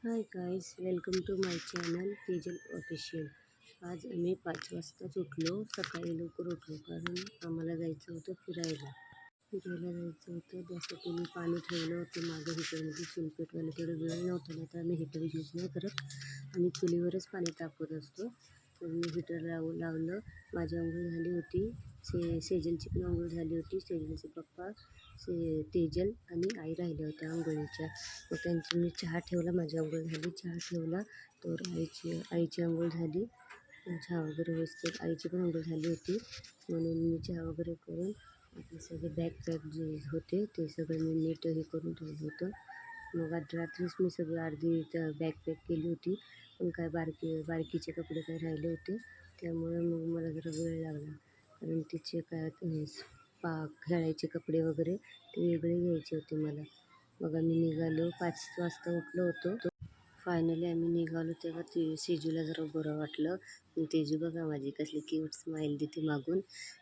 High guys, welcome to my channel Tejal official. आज आम्ही 5 वाजताच उठलो. सकाळी लवकर उठलो कारण आम्हाला जायचं होतं फिरायला जायचं होतं. त्यासाठी मी पाणी ठेवलं होतं मागं हिटरमध्ये. चुलपेटवायला तेवढं वेळ नव्हता, नाही तर आम्ही हिटर यूज नाही करत. आम्ही चुलीवरच पाणी तापवत असतो. तर मी हिटर लावलं. माझी अंघोळ झाली होती. सेजलची पण अंघोळ झाली होती. सेजलचे पप्पा तेजल आणि आई राहिल्या होत्या अंघोळीच्या. मग त्यांची मी चहा ठेवला. माझी अंघोळ झाली, चहा ठेवला. तर आईची अंघोळ झाली. चहा वगैरे व्यवस्थित आईची पण अंघोळ झाली होती, म्हणून मी चहा वगैरे करून आपले सगळे बॅग जे होते ते सगळं मी नीट हे करून ठेवलं होतं. मग आज रात्रीच मी सगळं अर्धी बॅग पॅक केली होती. पण काय बारकीचे कपडे काय राहिले होते, त्यामुळे मग मला जरा वेळ लागला. कारण तिचे काय खेळायचे कपडे वगैरे ते वेगळे घ्यायचे होते मला. मग आम्ही निघालो. 5 वाजता उठलो होतो. फायनली आम्ही निघालो तेव्हा सेजूला जरा बरं वाटलं. तेजू बघा माझी कसली क्यूट स्माईल देते मागून.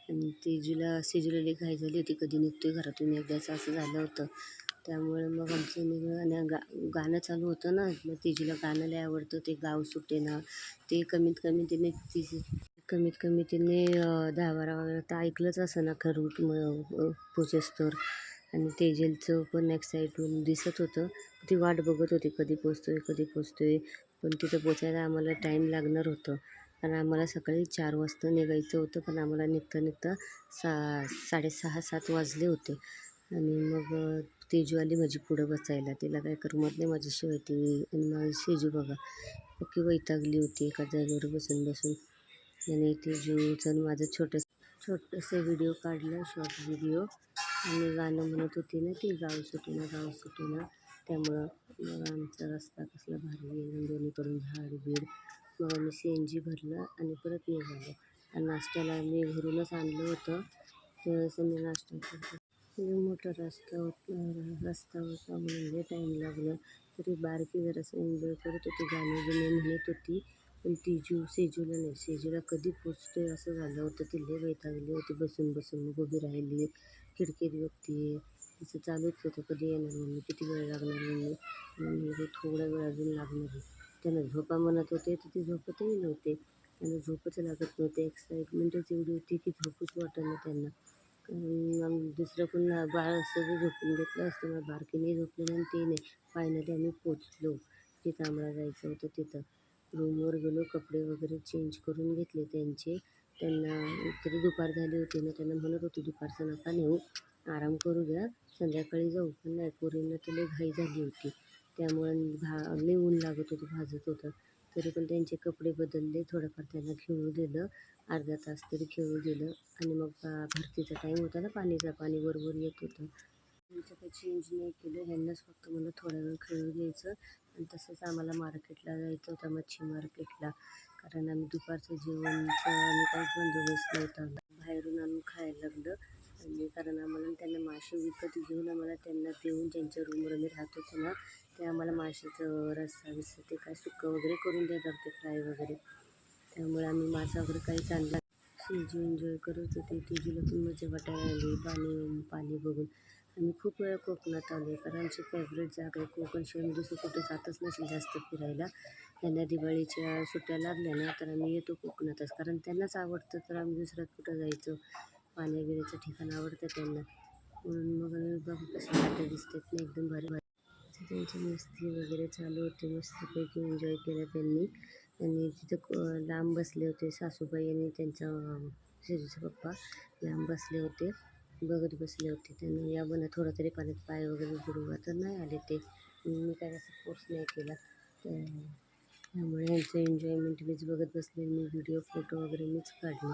आणि सेजूला लई घाई झाली होती, कधी निघतोय घरातून एकदाचं असं झालं होतं. त्यामुळे मग आमचं निघणं आणि गाणं चालू होतं ना. मग तेजूला गाणं लय आवडतं, ते गाव सुटेना. ते कमीत कमी तिने 10-12 वेळा तर ऐकलंच असं ना खरं पोचेस्तोवर. आणि तेजलचं पण एक्साईटमेंट दिसत होतं. ती वाट बघत होती कधी पोचतोय. पण तिथं पोचायला आम्हाला टाईम लागणार होतं, कारण आम्हाला सकाळी 4 वाजता निघायचं होतं. पण आम्हाला निघता 6:30-7 वाजले होते. आणि मग तेजू आली माझी पुढं बसायला. तिला काय करमत नाही माझ्याशिवाय. ती आणि माझी सेजू बघा पक्की वैतागली होती एका जागेवर बसून. आणि तेजूचं आणि माझं छोटंसं व्हिडिओ काढला, शॉर्ट व्हिडिओ. आणि गाणं म्हणत होती ना ती, गाव सुटेना. त्यामुळं मग आमचा रस्ता कसला भारी आहे, दोन्हीकडून झाड. मग आम्ही CNG भरलं आणि परत निघालो. आणि नाश्त्याला मी घरूनच आणलं होतं. त्यावेळेस मी नाश्ता करतो. मोठा रस्ता होता म्हणून लय टाईम लागला. तरी बारकी जरासं एन्जॉय करत होती, गाणी बिणी म्हणत होती. पण सेजूला कधी पोचतोय असं झालं होतं. ती लय वैतागली होती बसून. मग उभी राहिली, खिडकीत बघते. तिचं चालूच होतं, कधी येणार मम्मी, किती वेळ लागणार मम्मी. म्हणजे थोडा वेळ अजून लागणार आहे. त्यांना झोपा म्हणत होते तर ते झोपतही नव्हते. त्यांना झोपच लागत नव्हते. एक्साईटमेंटच एवढी होती की झोपूच वाटेना त्यांना. दुसरं पण बाळ असतं तर झोपून घेतलं असतं. मग बारकी नाही झोपली आणि ते नाही. फायनली आम्ही पोचलो जिथं आम्हाला जायचं होतं तिथं. रूमवर गेलो, कपडे वगैरे चेंज करून घेतले त्यांचे. त्यांना तरी दुपार झाली होती ना, त्यांना म्हणत होती दुपारचं नका नेऊ, आराम करू द्या, संध्याकाळी जाऊ. पण नाही, पोरींना तर लई घाई झाली होती. त्यामुळे लई ऊन लागत होतं, भाजत होतं. तरी पण त्यांचे कपडे बदलले, थोडंफार त्यांना खेळू दिलं, अर्धा तास तरी खेळू दिलं. आणि मग भरतीचा टाईम होता ना, पाणी बरोबर येत होतं. त्यांचं काही चेंज नाही केलं. ह्यांनाच फक्त मला थोडा वेळ खेळू द्यायचं. आणि तसंच आम्हाला मार्केटला जायचं होतं, मच्छी मार्केटला. कारण आम्ही दुपारचं जेवणचं आम्ही काहीच बंदोबस्त नव्हता. बाहेरून आणून खायला लागलं. आणि कारण आम्हाला त्यांना मासे विकत घेऊन आम्हाला त्यांना देऊन, ज्यांच्या रूमवर आम्ही राहत होतो ना, ते आम्हाला माशाचं रस्सा ते काय सुक्कं वगैरे करून देतात, ते फ्राय वगैरे. त्यामुळे आम्ही मासा वगैरे काहीच आणला. सेजू एन्जॉय करत होती. तेजूला पण मजा वाटायला लागली पाणी बघून. आम्ही खूप वेळा कोकणात आलो आहे, कारण आमची फेवरेट जागा आहे कोकण. शिवाय दुसरं कुठे जातच नसेल जास्त फिरायला. त्यांना दिवाळीच्या सुट्ट्या लागल्या ना तर आम्ही येतो कोकणातच, कारण त्यांनाच आवडतं. तर आम्ही दुसऱ्यात कुठं जायचं, पाण्याबिण्याचं ठिकाण आवडतं त्यांना. म्हणून मग आम्ही बघू कशा वाटत दिसतात ना, एकदम भारी. त्यांची मस्ती वगैरे चालू होती, मस्तपैकी एन्जॉय केलं त्यांनी. आणि तिथं लांब बसले होते सासूबाई आणि त्यांचा सेजूचे पप्पा लांब बसले होते, बघत बसले होते. त्यांना या बना थोडा तरी पाण्यात पाय वगैरे बुडवा, तर नाही आले ते. मी काय असं फोर्स नाही केला. त्यामुळे यांचं एन्जॉयमेंट मीच बघत बसले. मी व्हिडिओ फोटो वगैरे मीच काढले,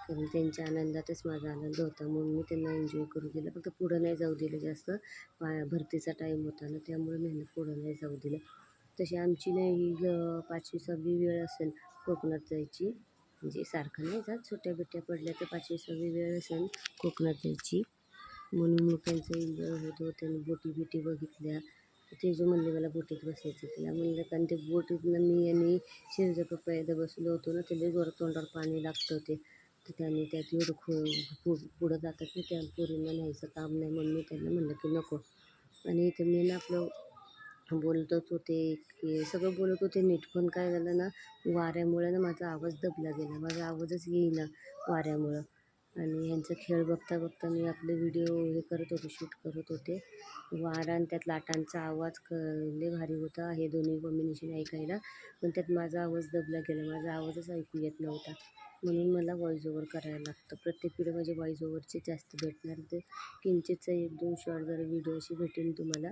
कारण त्यांच्या आनंदातच माझा आनंद होता. म्हणून मी त्यांना एन्जॉय करू दिलं, फक्त पुढं नाही जाऊ दिलं जास्त. भरतीचा टाईम होता ना, त्यामुळे मी पुढं नाही जाऊ दिलं. तशी आमची नाही ही 5वी-6वी वेळ असेल कोकणात जायची. म्हणजे सारखं नाही जात, सुट्ट्या बिट्ट्या पडल्या तर 5वी-6वी वेळ असेल कोकणात जायची. म्हणून मग त्यांचं एन्जॉय होत होतं. त्यांनी बोटी बघितल्या. तेजू म्हणले मला बोटीत बसायचं. तिला म्हणलं, कारण ते बोटीतनं मी आणि शेजारचा पप्पा एकदा बसलो होतो ना, ते लई जोरात तोंडावर पाणी लागतं ते. तर त्याने त्यात एवढं पुढं जातात ना, त्या पोरींना न्यायचं काम नाही, म्हणून मी त्यांना म्हणलं की नको. आणि इथं मेन आपलं बोलतच होते, की सगळं बोलत होते नीट, पण काय झालं ना, वाऱ्यामुळे ना माझा आवाज दबला गेला. माझा आवाजच येईना वाऱ्यामुळं. आणि ह्यांचा खेळ बघता बघता मी आपले व्हिडिओ हे करत होते, शूट करत होते. वारा आणि त्यात लाटांचा आवाज लय भारी होता, हे दोन्ही कॉम्बिनेशन ऐकायला. पण त्यात माझा आवाज दबला गेला, माझा आवाजच ऐकू येत नव्हता. म्हणून मला व्हॉईस ओव्हर करायला लागतं. प्रत्येक व्हिडिओ माझे व्हॉईस ओव्हरचे जास्त भेटणार. ते किंचितचा 1-2 शॉर्ट जरा व्हिडिओ अशी भेटेल तुम्हाला,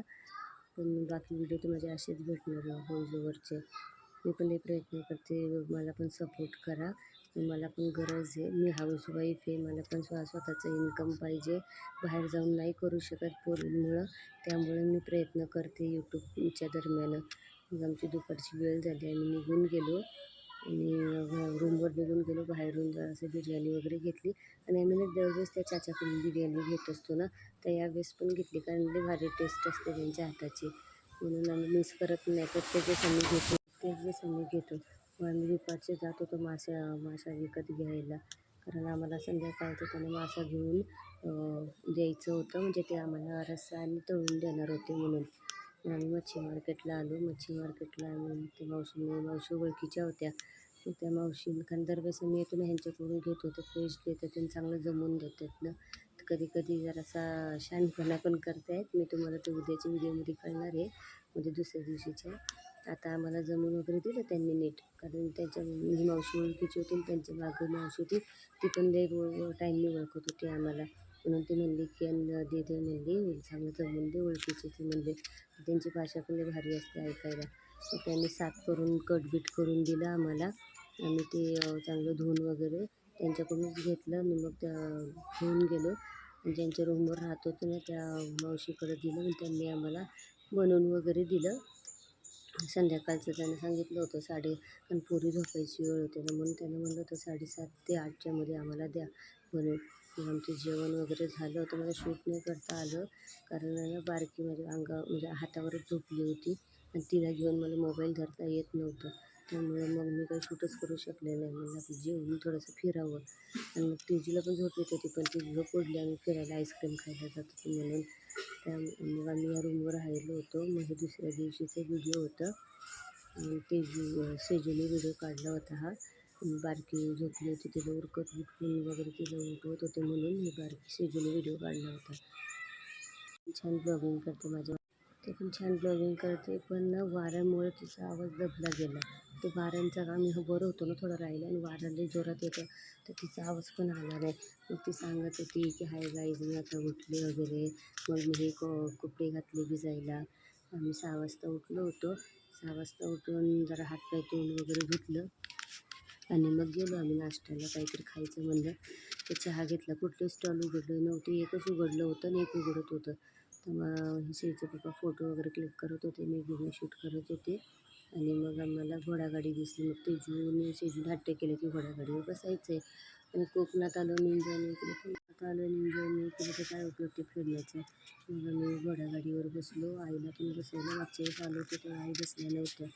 पण बाकी व्हिडिओ तर माझे असेच भेटणार व्हॉईस ओव्हरचे. मी पण हे प्रयत्न करते, मला पण सपोर्ट करा. मला पण गरज आहे, मी हाऊसवाईफ आहे, मला पण स्वतःचं इन्कम पाहिजे. बाहेर जाऊन नाही करू शकत पोरींमुळं, त्यामुळे मी प्रयत्न करते यूट्यूबच्या दरम्यान. मग आमची दुपारची वेळ झाली, आम्ही निघून गेलो आणि रूमवर निघून गेलो. बाहेरून जरासं बिर्याणी वगैरे घेतली आणि आम्ही ना दरवेळेस त्या चाचाकडून बिर्याणी घेत असतो ना, तर यावेळेस पण घेतली, कारण लई भारी टेस्ट असते त्यांच्या हाताची. म्हणून आम्ही मिस करत नाही, प्रत्येक वेळेस आम्ही घेतो, प्रत्येक वेळेस आम्ही घेतो. मग आम्ही दुपारचे जात होतो मासा विकत घ्यायला, कारण आम्हाला संध्याकाळचं त्यांना मासा घेऊन द्यायचं होतं, म्हणजे ते आम्हाला रस्सा आणि तळून देणार होते म्हणून. मग आम्ही मच्छी मार्केटला आलो. मच्छी मार्केटला आम्ही ते मावशी ओळखीच्या होत्या. मग त्या मावशी, कारण दरवेळेस आम्ही येतो ना ह्यांच्याकडून घेतो, तर फ्रेश देतात आणि चांगलं जमवून देतात ना. तर कधी कधी जरासा शहाणपणा पण करतायत. मी तुम्हाला ते उद्याच्या व्हिडिओमध्ये कळणार आहे, म्हणजे दुसऱ्या दिवशीच्या. आता आम्हाला जमवून वगैरे दिलं त्यांनी नीट, कारण त्यांच्या ही मावशी ओळखीची होती आणि त्यांच्या मागं मावशी होती, ती पण लई टाईमने ओळखत होती आम्हाला. म्हणून ती म्हणली की दे दे म्हणली, चांगलं जमवून दे, ओळखीची ती म्हणली. त्यांची भाषा पण लई भारी असते ऐकायला. मग त्यांनी साफ करून कटबीट करून दिलं आम्हाला. आम्ही ते चांगलं धुवून वगैरे त्यांच्याकडूनच घेतलं आणि मग घेऊन गेलो. आणि ज्यांच्या रूमवर राहत होतो ना त्या मावशीकडे दिलं आणि त्यांनी आम्हाला बनवून वगैरे दिलं. संध्याकाळचं त्यांना सांगितलं होतं कारण पोरी झोपायची वेळ होते ना, म्हणून त्यांना म्हणलं होतं 7:30 ते 8च्या मध्ये आम्हाला द्या बनवून. मग आमचं जेवण वगैरे झालं होतं. मला शूट नाही करता आलं, कारण ना बारकी माझ्या म्हणजे हातावरच झोपली होती आणि तिला घेऊन मला मोबाईल धरता येत नव्हतं. त्यामुळे मग मी काही शूटच करू शकले नाही. म्हणलं आपलं जेवून थोडंसं फिरावं. आणि मग तेजूला पण झोप येत होती, पण ती झोप उडली. आम्ही फिरायला आईस्क्रीम खायला जात होतो म्हणून. मग आम्ही या रूमवर राहिलो होतो. मग हे दुसऱ्या दिवशीचं व्हिडिओ होतं. सेजूने व्हिडिओ काढला होता हा. बारकी झोपली होती, तिला उठून वगैरे तिला उठवत होते, म्हणून मी बारकी सेजूने व्हिडिओ काढला होता. छान ब्लॉगिंग करते माझ्या, ते पण छान ब्लॉगिंग करते, पण ना वाऱ्यामुळे तिचा आवाज दबला गेला. ते वाऱ्यांचा आम्ही बरं होतो ना थोडं राहिलं, आणि वारा लई जोरात येतं, तर तिचा आवाज पण आला नाही. मग ती सांगत होती की हाय गाईज, मी आता उठले वगैरे. मग मी हे कपडे घातले भिजायला. आम्ही 6 वाजता उठलो होतो. 6 वाजता उठून जरा हातपाय तोंड वगैरे धुतलं आणि मग गेलो आम्ही नाश्त्याला. काहीतरी खायचं म्हणलं, तर चहा घेतला. कुठले स्टॉल उघडले नव्हते, एकच उघडलं होतं आणि एक उघडत होतं. तर मग श्रीचे पप्पा फोटो वगैरे क्लिक करत होते, मी व्हिडिओ शूट करत होते. आणि मग आम्हाला घोडागाडी दिसली. मग सेजूने हट्ट केले की घोडागाडीवर बसायचं आहे. आणि कोकणात आलो आणि एन्जॉय नाही केलं, कोकणात आलो आणि एन्जॉय नाही केलं तर काय उपयोग ते फिरण्याचं. मग आम्ही घोडागाडीवर बसलो. आईला पण बसवलं. मागच्या वेळेस आलो होतो तेव्हा आई बसल्या नव्हत्या.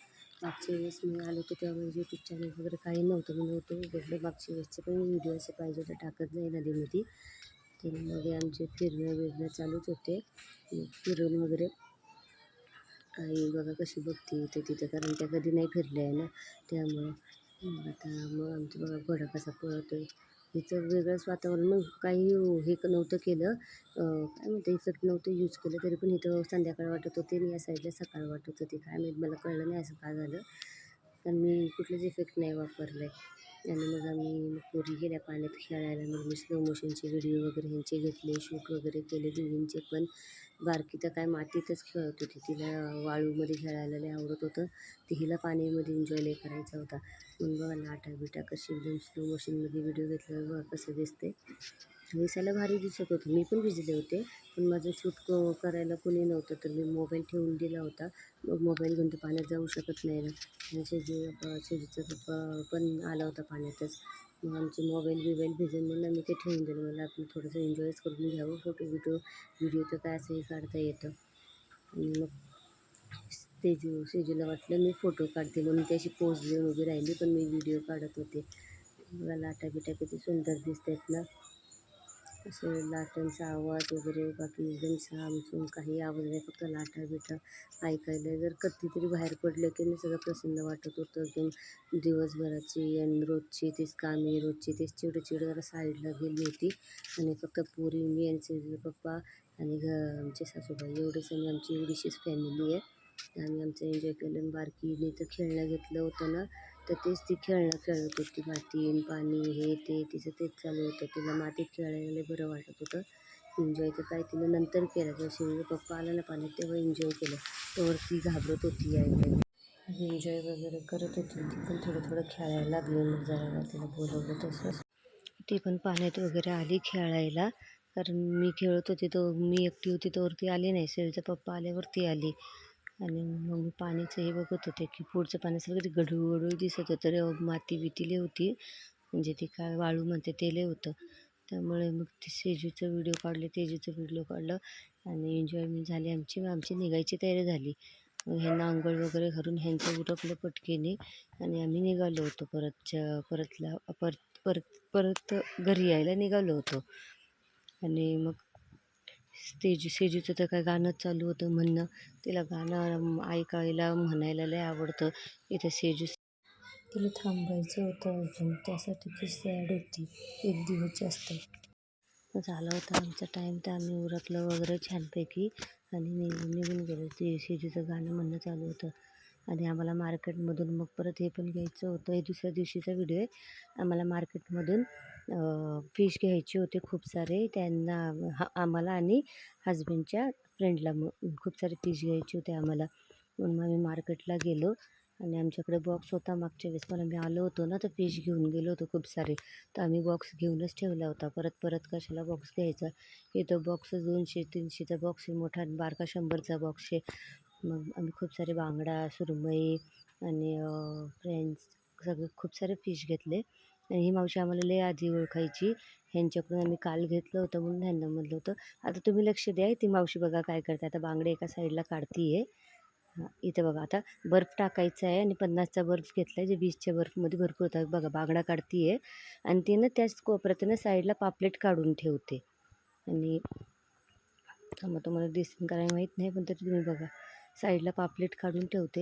मागच्या वेळेस मी आलो होतो तेव्हा माझं यूट्यूब चॅनल वगैरे काही नव्हतं, मी नव्हतं उघडलं. मागच्या वेळेसचे पण व्हिडिओ असे पाहिजे तर टाकत जाईल आधीमध्ये. तर मग आमचे फिरणं चालूच होते. फिरून वगैरे आई बघा कशी बघते इथे तिथं, कारण त्या कधी नाही फिरल्या आहे ना, त्यामुळं. मग आमचं बघा घोडा कसा पळतो आहे. इथं वेगळंच वातावरण. मग काही हे नव्हतं केलं, काय म्हणते, इफेक्ट नव्हतं यूज केलं, तरी पण इथं संध्याकाळ वाटत होते आणि या साईडला सकाळ वाटत होती. काय माहीत, मला कळलं नाही असं काय झालं, पण मी कुठलेच इफेक्ट नाही वापरले. आणि मग आम्ही पोरी गेल्या पाण्यात खेळायला. मग मी स्लो मोशनचे व्हिडिओ वगैरे ह्यांचे घेतले, शूट वगैरे केले दोघींचे पण. बारकी तर काय मातीतच खेळत होती, तिला वाळूमध्ये खेळायला लय आवडत होतं. ते हिला पाण्यामध्ये एन्जॉय लय करायचा होता. मग बघा लाटा बिटा कशी एकदम स्लो मोशनमध्ये व्हिडिओ घेतल्यावर बघा कसं दिसते. दिसायला भारी दिसत होतं. मी पण भिजले होते, पण माझं शूट करायला कोणी नव्हतं, तर मी मोबाईल ठेवून दिला होता. मग मोबाईल घेऊन तर पाण्यात जाऊ शकत नाही ना. आणि सेजूचा पप्पा पण आला होता पाण्यातच. मग आमचे मोबाईल भिजून, म्हणून आम्ही ते ठेवून दिलं. मला आपण थोडंसं एन्जॉयच करून घ्यावं, फोटो व्हिडिओ तर काय असंही काढता येतं. आणि मग सेजूला वाटलं मी फोटो काढते, म्हणून ती अशी पोज देऊन उभी राहिली, पण मी व्हिडिओ काढत होते. बघा लाटा बिटा किती सुंदर दिसतात ना. असे लाटांचा आवाज वगैरे, बाकी एकदम सामसूम काही आवाज नाही, फक्त लाटा बिटा ऐकायला. जर कधीतरी बाहेर पडलं की नाही सगळं प्रसन्न वाटत होतं एकदम. दिवसभराची आणि रोजची तीच कामे, रोजची तीच चिडचिड जरा साईडला गेली होती आणि फक्त पोरी, मी आणि तिचे पप्पा आणि आमचे सासूबाई एवढेच, आणि आमची एवढीशीच फॅमिली आहे. आम्ही आमचं एन्जॉय केलं. आणि बारकीने तर खेळणं घेतलं होतं ना, तर तेच ती खेळणं खेळत होती. माती आणि पाणी हे ते तिचं तेच चालू होतं. तिला मातीत खेळायला लय बरं वाटत होतं. एन्जॉय तर काय तिनं नंतर केलं, जेव्हा शिवचे पप्पा आला ना पाण्यात तेव्हा एन्जॉय केलं. तेव्हा ती घाबरत होती यायला. एन्जॉय वगैरे करत होती ती पण, थोडं थोडं खेळायला लागली. मग जरा तिला बोलवलं तसं ती पण पाण्यात वगैरे आली खेळायला. कारण मी खेळत होते तर मी एकटी होती तर वरती आली नाही. शिवचा पप्पा आल्यावरती आली. आणि मग मी पाणीचं हे बघत होते की पुढचं पाणी सगळं ते गढूळ गढूळ दिसत होतं. माती बिती लय होती, म्हणजे ती काय वाळू म्हणते ते लय होतं. त्यामुळे मग ते सेजूचं व्हिडिओ काढले, तेजूचं व्हिडिओ काढलं आणि एन्जॉयमेंट झाली आमची. मग आमची निघायची तयारी झाली. मग ह्यांना अंघोळ वगैरे करून ह्यांचं उरकलं पटकेने आणि आम्ही निघालो होतो परत घरी यायला निघालो होतो. आणि मग सेजूचं तर काय गाणंच चालू होतं म्हणणं. तिला गाणं ऐकायला म्हणायला लय आवडतं. इथं सेजू तिला थांबायचं होतं अजून, त्यासाठी ती सॅड होती. एक दिवस जास्त झाला होता आमचा टाईम, तर आम्ही उरकलं वगैरे छानपैकी आणि निघून गेलो. ते सेजूचं गाणं म्हणणं चालू होतं. आणि आम्हाला मार्केटमधून मग परत हे पण घ्यायचं होतं. हे दुसऱ्या दिवशीचा व्हिडिओ आहे. आम्हाला मार्केटमधून फिश घ्यायचे होते खूप सारे. त्यांना आम्हाला आणि हजबंडच्या फ्रेंडला खूप सारे फिश घ्यायचे होते आम्हाला. म्हणून आम्ही मार्केटला गेलो आणि आमच्याकडे बॉक्स होता. मागच्या वेळेस पण आम्ही आलो होतो ना, तर फिश घेऊन गेलो होतो खूप सारे. तर आम्ही बॉक्स घेऊनच ठेवला होता. परत कशाला बॉक्स घ्यायचा. इथं बॉक्स 200-300चा बॉक्स आहे मोठा, आणि बारका 100चा बॉक्स आहे. मग आम्ही खूप सारे बांगडा, सुरमई आणि फ्रेंड्स सगळे खूप सारे फिश घेतले. आणि ही मावशी आम्हाला लय आधी ओळखायची. ह्यांच्याकडून आम्ही काल घेतलं होतं म्हणून ह्यांना म्हटलं होतं आता तुम्ही लक्ष द्या. ती मावशी बघा काय करते. आता बांगडे एका साईडला काढती आहे. हां, इथं बघा आता बर्फ टाकायचा आहे आणि 50चा बर्फ घेतला आहे, जे 20च्या बर्फमध्ये भरपूर होता. बघा बांगडा काढती आहे आणि ती ना त्याच कोपऱ्यात साईडला पापलेट काढून ठेवते. आणि मग तुम्हाला दिसेल काय माहीत नाही, पण तरी तुम्ही बघा साईडला पापलेट काढून ठेवते.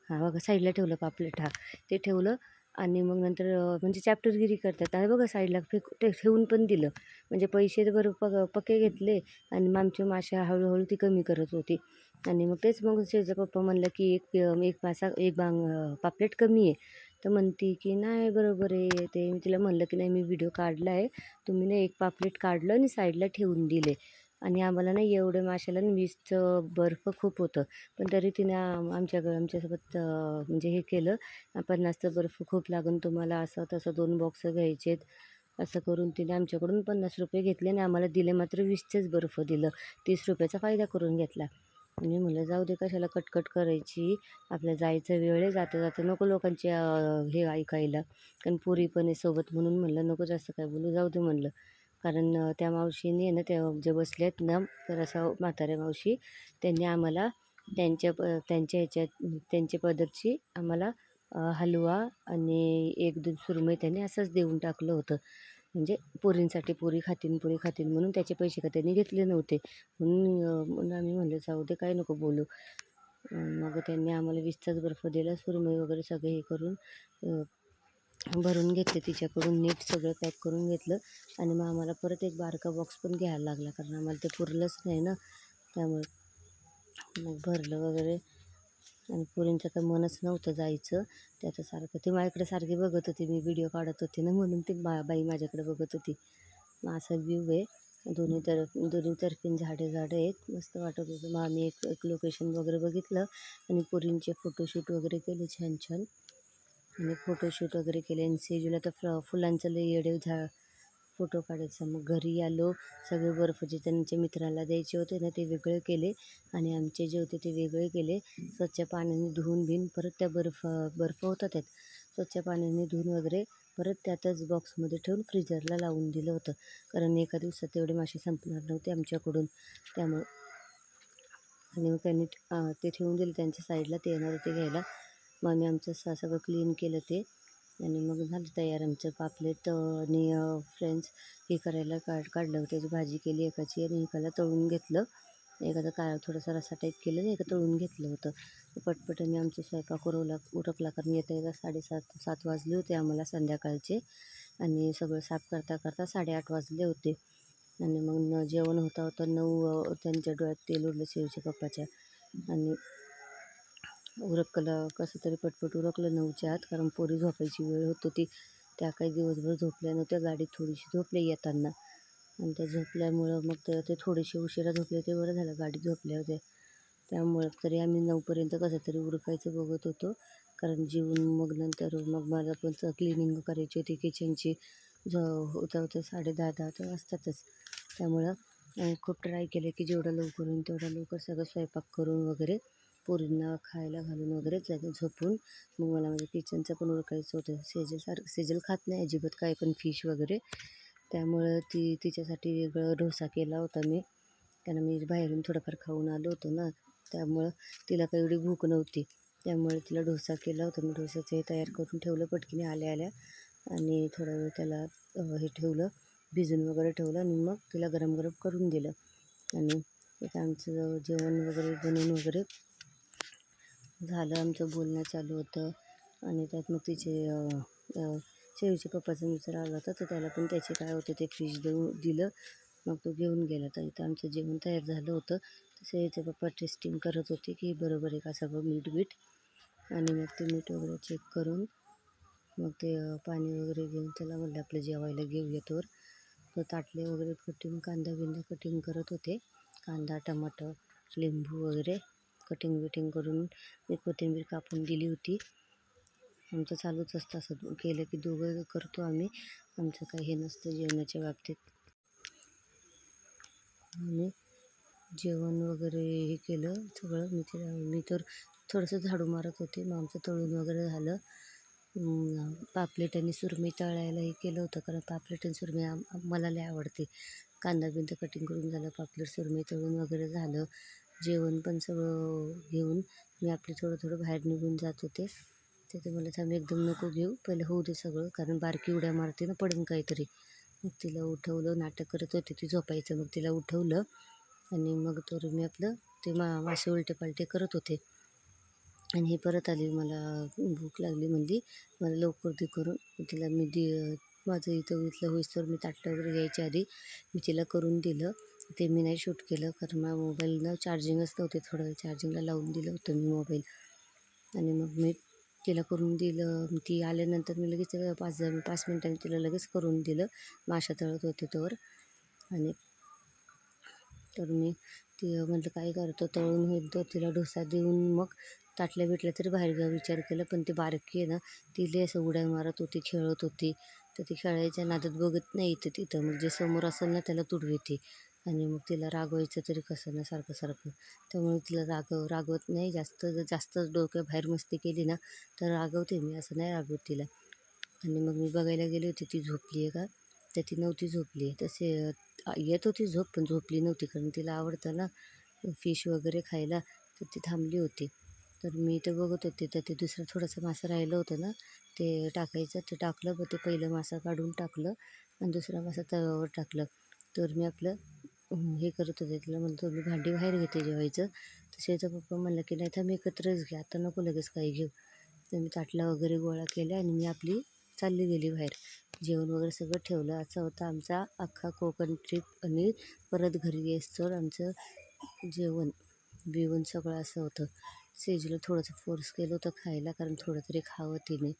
हां बघा साईडला ठेवलं पापलेट. हां ते ठेवलं आणि मग नंतर म्हणजे चॅप्टरगिरी करतात. आणि बघा साईडला ठेवून पण दिलं. म्हणजे पैसे तर बरं पक्के घेतले आणि मग आमच्या माश्या हळूहळू ती कमी करत होती. आणि मग तेच मग शेजा पप्पा म्हणलं की एक पापलेट कमी आहे. तर म्हणती की नाही बरोबर आहे ते. मी तिला म्हणलं की नाही मी व्हिडिओ काढला आहे, तुम्ही ना एक पापलेट काढलं आणि साईडला ठेवून दिले. आणि आम्हाला ना एवढं माशाला 20चं बर्फ खूप होतं. पण तरी तिने आमच्यासोबत म्हणजे हे केलं. 50चं बर्फ खूप लागून तुम्हाला असं तसं 2 बॉक्स घ्यायचेत. असं करून तिने आमच्याकडून ₹50 घेतले आणि आम्हाला दिले मात्र 20चेच बर्फ दिलं. ₹30चा फायदा करून घेतला. आणि म्हणलं जाऊ दे कशाला कटकट करायची. आपलं जायचं वेळ आहे, जाता जाता नको लोकांचे हे ऐकायला. कारण पोरी पण आहे सोबत म्हणून म्हणलं नको जास्त काय बोलू, जाऊ दे म्हणलं. कारण त्या मावशीने आहे ना, त्या जे बसले आहेत ना जरासं म्हाताऱ्या मावशी, त्यांनी आम्हाला त्यांच्या ह्याच्यात त्यांच्या पदरची आम्हाला हलवा आणि 1-2 सुरमई त्यांनी असंच देऊन टाकलं होतं. म्हणजे पोरींसाठी पोरी खातील म्हणून त्याचे पैसे का त्यांनी घेतले नव्हते. म्हणून आम्ही म्हणलं जाऊ दे काय नको बोलू. मग त्यांनी आम्हाला 20चाच बर्फ दिला. सुरमई वगैरे सगळं हे करून भरून घेतले तिच्याकडून, नीट सगळं पॅक करून घेतलं. आणि मग आम्हाला परत एक बारका बॉक्स पण घ्यायला लागला, कारण आम्हाला ते पुरलंच नाही ना. त्यामुळे मग भरलं वगैरे. आणि पोरींचं तर मनच नव्हतं जायचं. ते आता सारखं ती माझ्याकडे सारखी बघत होती, मी व्हिडिओ काढत होते ना म्हणून ती बाई माझ्याकडे बघत होती. मग असा व्ह्यू आहे. दोन्ही तर्फीन झाडे आहेत. मस्त वाटत होतं. मग आम्ही एक लोकेशन वगैरे बघितलं आणि पोरींचे फोटोशूट वगैरे केले छान छान. आणि फोटोशूट वगैरे केले. आणि सेजूला तर फुलांचं लय येडे फोटो काढायचा. मग घरी आलो, सगळे बर्फ जे त्यांच्या मित्राला द्यायचे होते ना ते वेगळे केले आणि आमचे जे होते ते वेगळे केले. स्वच्छ पाण्याने धुवून परत त्या बर्फ होता त्यात, स्वच्छ पाण्याने धुवून वगैरे परत त्यातच बॉक्समध्ये ठेवून फ्रीजरला लावून दिलं होतं. कारण एका दिवसात तेवढे मासे संपणार नव्हते आमच्याकडून. त्यामुळं आणि मग त्यांनी ते ठेवून दिले त्यांच्या साईडला, ते येणार होते घ्यायला. मग आम्ही आमचं सगळं क्लीन केलं ते. आणि मग झालं तयार आमचं पापलेट आणि फ्रेंड्स हे करायला काढलं. त्याची भाजी केली एकाची आणि एकाला तळून घेतलं. एखादा थोडासा रस्सा टाईप केलं आणि एका तळून घेतलं होतं. पटपट आमचा स्वयंपाक उरकला कारण येता येता 7:30 वाजले होते आम्हाला संध्याकाळचे. आणि सगळं साफ करता करता 8:30 वाजले होते. आणि मग जेवण होता होता 9 त्यांच्या डोळ्यात तेल उडलं शिवच्या पप्पाच्या. आणि उरकलं कसं तरी पटपट उरकलं 9च्या आत, कारण पोरी झोपायची वेळ होत होती. त्या काही दिवसभर झोपल्या नव्हत्या. गाडीत थोडीशी झोपले येताना आणि त्या झोपल्यामुळं मग ते थोडेसे उशिरा झोपले ते बरं झालं, गाडीत झोपल्या होत्या. त्यामुळं तरी आम्ही 9पर्यंत कसं तरी उरकायचं बघत होतो. कारण जेवून मग नंतर मग मला पण क्लिनिंग करायची होती किचनची. होता होता 10:30 तर वाजतातच. त्यामुळं खूप ट्राय केलं की जेवढं लवकर होईल तेवढा लवकर सगळं स्वयंपाक करून वगैरे पोरींना खायला घालून वगैरे झोपून मग मला म्हणजे किचनचं पण उरकायचं होतं. सेजल खात नाही अजिबात काय पण फिश वगैरे. त्यामुळं तिच्यासाठी वेगळं डोसा केला होता मी. कारण मी बाहेरून थोडंफार खाऊन आलो होतो ना, त्यामुळं तिला काही एवढी भूक नव्हती. त्यामुळे तिला डोसा केला होता. मी डोसाचं हे तयार करून ठेवलं पटकीने आल्या आल्या आणि थोडा वेळ त्याला हे ठेवलं, भिजून वगैरे ठेवलं आणि मग तिला गरम गरम करून दिलं. आणि आता आमचं जेवण वगैरे बनवून वगैरे झालं. आमचं बोलणं चालू होतं आणि त्यात मग तिचे शेवच्या पप्पाचा मित्र आला होता, तर त्याला पण त्याचे काय होते ते फिश दिलं. मग तो घेऊन गेला. तर इथं आमचं जेवण तयार झालं होतं. तसं याचे पप्पा टेस्टिंग करत होते की बरोबर आहे का सगळं मीठ आणि मग ते मीठ वगैरे चेक करून मग ते पाणी वगैरे घेऊन त्याला म्हणलं आपलं जेवायला घेऊया तर. तो ताटले वगैरे कटिंग कांदा कटिंग करत होते. कांदा, टमाटर, लिंबू वगैरे कटिंग करून मी कोथिंबीर कापून दिली होती. आमचं चालूच असतं असं केलं की दोघं करतो आम्ही. आमचं काही हे नसतं जेवणाच्या बाबतीत. आणि जेवण वगैरे हे केलं सगळं. मी तर थोडंसं झाडू मारत होते. मग आमचं तळून वगैरे झालं. पापलेट आणि सुरमई तळायला हे केलं होतं, कारण पापलेट आणि सुरमई मला लय आवडते. कांदा कटिंग करून झालं, पापलेट सुरमई तळून वगैरे झालं. जेवण पण सगळं घेऊन मी आपले थोडं बाहेर निघून जात होते. तर ते मला थांब एकदम नको घेऊ, पहिले होऊ दे सगळं, कारण बारकी उड्या मारते ना पडेल काहीतरी. मग तिला उठवलं, नाटक करत होते ती झोपायचं. मग तिला उठवलं आणि मग तर मी आपलं ते मासे उलटे पालटे करत होते. आणि ही परत आली, मला भूक लागली म्हणली मला लवकर दे करून. तिला मी माझं इथलं होईस्तोवर मी ताटलं वगैरे घ्यायच्या आधी मी तिला करून दिलं. ते मी नाही शूट केलं कारण माझ्या मोबाईलनं चार्जिंगच नव्हते. थोडं वेळ चार्जिंगला लावून दिलं होतं मी मोबाईल. आणि मग मी तिला करून दिलं. ती आल्यानंतर मी लगेच 5 मिनिटांनी तिला लगेच करून दिलं. माशा तळत होते तोवर. आणि तर मी म्हटलं काय करतो, तळून होईल तर तिला डोसा देऊन मग ताटल्या भेटल्या तरी बाहेर घ्या विचार केला. पण ती बारकी आहे ना, ती लय असं उड्या मारत होती, खेळत होती. तर ती खेळायच्या नादात बघत नाही इथं तिथं, मग जे समोर असेल ना त्याला तुडविते. आणि मग तिला रागवायचं तरी कसं ना सारखं. त्यामुळे तिला रागवत नाही जास्त. जर जास्तच डोक्याबाहेर मस्ती केली ना तर रागवते मी, असं नाही रागवत तिला. आणि मग मी बघायला गेले होते ती झोपली आहे का, तर ती नव्हती झोपली. तसे येत होती झोप पण झोपली नव्हती, कारण तिला आवडतं ना फिश वगैरे खायला. तर ती थांबली होती. तर मी ते बघत होते, तर ते दुसरं थोडंसं मासं राहिलं होतं ना, ते टाकायचं. ते टाकलं, पण ते पहिलं मासा काढून टाकलं आणि दुसरा मासा तव्यावर टाकलं. तर मी आपलं हे करत होते. तिला म्हणतो मी भांडी बाहेर घेते जेवायचं. तर पप्पा म्हणलं की नाही थांब एकत्रच घ्या, आता नको लगेच काही घेऊ. तर मी ताटला वगैरे गोळा केला आणि मी आपली चालली गेली बाहेर. जेवण वगैरे सगळं ठेवलं. असा होता आमचा अख्खा कोकण ट्रिप. आणि परत घरी येईस्तोवर आमचं जेवण बिवण सगळं असं होतं. सेजूला थोडंसं फोर्स केलं होतं खायला, कारण थोडं तरी खावं तिने.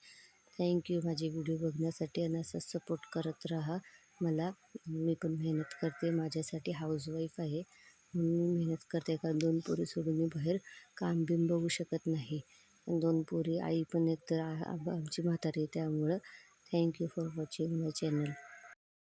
थँक्यू माझे व्हिडिओ बघण्यासाठी आणि असं सपोर्ट करत राहा मला. मी पण मेहनत करते, माझ्यासाठी हाऊसवाईफ आहे म्हणून मी मेहनत करते. कारण 2 पोरी सोडून मी बाहेर काम बिम बघू शकत नाही. 2 पोरी, आई पण एकतर आमची म्हातारी. त्यामुळं thank you for watching my channel.